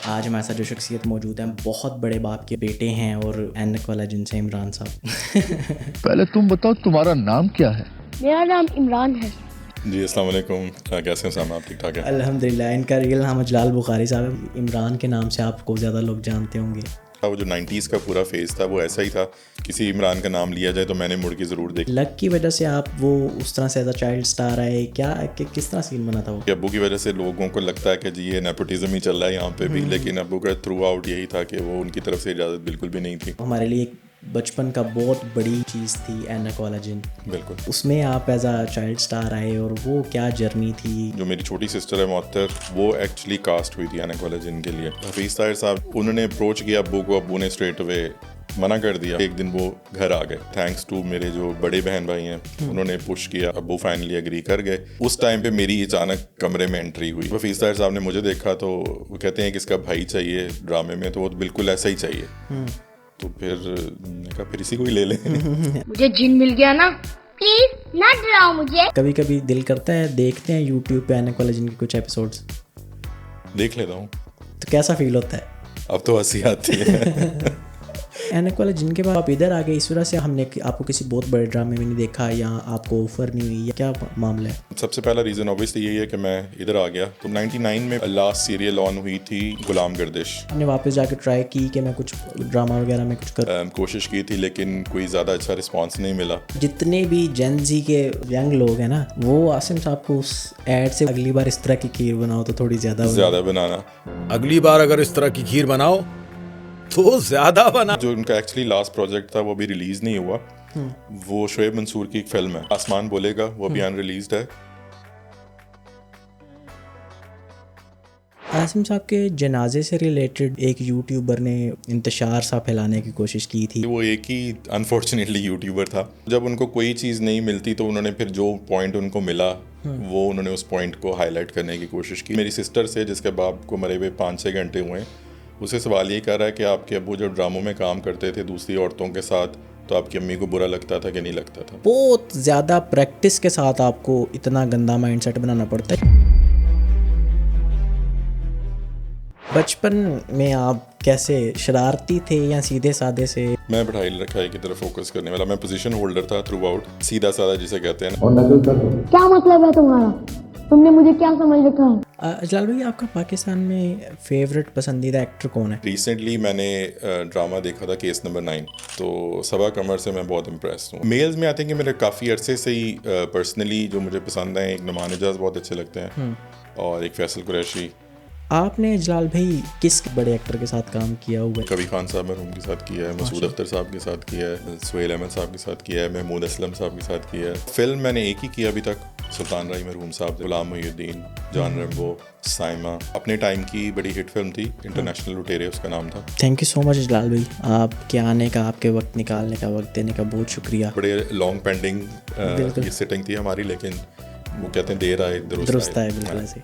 आज हमारे साथ जो शख्सियत मौजूद है बहुत बड़े बाप के बेटे हैं और ऐनक वाला जिनसे इमरान साहब। पहले तुम बताओ तुम्हारा नाम क्या है? मेरा नाम इमरान है। जी अस्सलाम वालेकुम, कैसे हैं साहब? आप ठीक ठाक है? अल्हम्दुलिल्लाह। इनका रियल नाम अजलाल बुखारी साहब है। इमरान के नाम से आपको ज़्यादा लोग जानते होंगे। वो जो 90s का पूरा फेज़ था वो ऐसा ही था, किसी इमरान का नाम लिया जाए तो मैंने मुड़ के ज़रूर देखा। लक की वजह से आप वो उस तरह से एज अ चाइल्ड स्टार आए क्या किस तरह सीन बना था वो? अब्बू की वजह से लोगों को लगता है कि जी ये नेपोटिज्म ही चल रहा है यहाँ पे भी, लेकिन अब्बू का थ्रू आउट यही था कि वो उनकी तरफ से इजाज़त बिल्कुल भी नहीं थी। हमारे लिए एक बचपन का बहुत बड़ी चीज़ थी ऐनक वाला जिन। बिल्कुल। उसमें आप एज अ चाइल्ड स्टार आए और वो क्या जर्नी थी? जो मेरी छोटी सिस्टर है मुअत्तर, वो एक्चुअली कास्ट हुई थी ऐनक वाला जिन के लिए। हफीज़ ताहिर साहब, उन्होंने अप्रोच किया अब्बू को, अब्बू ने स्ट्रेट अवे मना कर दिया। एक दिन वो घर आ गए, थैंक्स टू मेरे जो बड़े बहन भाई हैं, उन्होंने पुश किया, अब्बू फाइनली एग्री कर गए। उस टाइम पे मेरी अचानक कमरे में एंट्री हुई। हफीज़ ताहिर साहब ने मुझे देखा तो वो कहते हैं कि इसका भाई चाहिए ड्रामे में, तो वो बिल्कुल ऐसा ही चाहिए। तो फिर मैंने कहा फिर इसी को ही ले लें। मुझे जिन मिल गया ना, प्लीज ना डराओ मुझे। कभी कभी दिल करता है देखते हैं यूट्यूब पे ऐनक वाले जिन के कुछ एपिसोड्स, देख लेता हूँ, तो कैसा फील होता है? अब तो हंसी आती है। ऐनक वाले जिनके बाद आप इधर आ गए, इस वजह से हमने आपको किसी बहुत बड़े ड्रामे में नहीं देखा या आपको ऑफर नहीं हुई, या क्या मामला है? सबसे पहला रीज़न ऑब्वियसली यही है कि मैं इधर आ गया। तो 99 में लास्ट सीरियल ऑन हुई थी गुलाम गर्दिश। हमने वापस जाकर ट्राई की कि मैं कुछ ड्रामा वगैरह में कुछ कर कोशिश की थी, लेकिन कोई ज़्यादा अच्छा रिस्पांस नहीं मिला। जितने भी जेनजी के यंग लोग हैं ना, वो आसिम साहब को उस एड से अगली बार इस तरह की खीर बनाओ तो थोड़ी ज़्यादा बनाना, अगली बार अगर इस तरह की खीर बनाओ तो ज्यादा बना। जो उनका एक्चुअली लास्ट प्रोजेक्ट था वो भी रिलीज नहीं हुआ। वो शोएब मंसूर की एक फिल्म है आसमान बोलेगा, वो भी अनरिलीज्ड है। आसिम साहब के जनाजे से रिलेटेड एक यूट्यूबर ने इंतशार सा फैलाने की कोशिश की थी। वो एक ही अनफॉर्चुनेटली यूट्यूबर था। जब उनको कोई चीज़ नहीं मिलती तो उन्होंने फिर जो पॉइंट उनको मिला वो उन्होंने उस पॉइंट को हाईलाइट करने की कोशिश की। मेरी सिस्टर से, जिसके बाप को मरे हुए 5-6 घंटे हुए, उसे सवाल ये कर रहा है कि आपके अब्बू जब ड्रामों में काम करते थे दूसरी औरतों के साथ, तो आपकी अम्मी को बुरा लगता था कि नहीं लगता था? बहुत ज़्यादा प्रैक्टिस के साथ आपको इतना गंदा माइंडसेट बनाना पड़ता है। बचपन में आप कैसे शरारती थे या सीधे साधे से? मैं पढ़ाई लिखाई की तरफ फोकस करने वाला, मैं पोजीशन होल्डर था थ्रू आउट, सीधा साधा जिसे कहते हैं। क्या मतलब है तुम्हारा? तुमने मुझे क्या समझ रखा है? अजलाल भाई, आपका पाकिस्तान में फेवरेट पसंदीदा एक्टर कौन है? रिसेंटली मैंने ड्रामा देखा था केस नंबर 9, तो सबा कमर से मैं बहुत इम्प्रेस्ड हूँ। मेल्स में आते हैं कि मेरे काफ़ी अरसे से ही पर्सनली जो मुझे पसंद है, एक नुमान एजाज बहुत अच्छे लगते हैं और एक फैसल कुरैशी। आपने अजलाल भाई किस बड़े एक्टर के साथ काम किया हुआ है? कबीर खान साहब मरहूम के साथ किया है, मसूद अख्तर साहब के साथ किया है, सुहेल अहमद साहब के साथ किया है, महमूद असलम साहब के साथ किया है। फिल्म मैंने एक ही किया अभी तक, सुल्तान राई मरहूम साहब, गुलाम मुहिउद्दीन, जान रंबो, साइमा। अपने टाइम की बड़ी हिट फिल्म थी, इंटरनेशनल लुटेरे उसका नाम था। थैंक यू सो मच अजलाल भाई, आपके आने का, आपके वक्त निकालने का, वक्त देने का बहुत शुक्रिया। बड़े लॉन्ग पेंडिंग ये सिटिंग थी हमारी, लेकिन वो कहते हैं देर आए दुरुस्त आए। बिल्कुल ऐसे।